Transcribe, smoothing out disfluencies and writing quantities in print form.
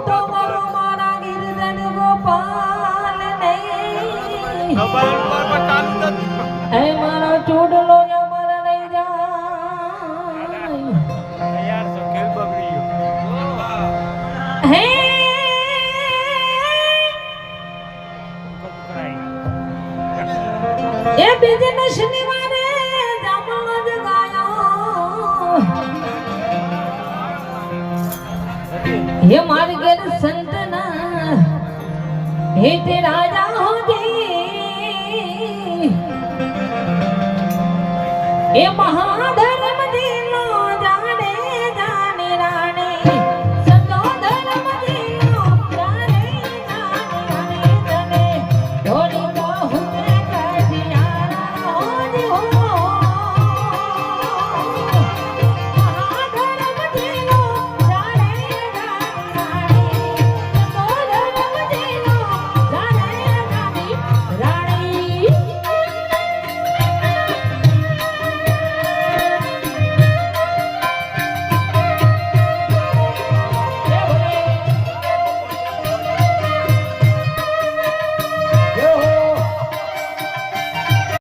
તો મારો મારા ગિરધન ગોપાલ નહીં એ મારો ચૂડલો અમર નહીં જાય હે એ બીજને શનિવારે જામણ જ ગાયો ये मार गए संतना हे ते राजा हो दे ये महाद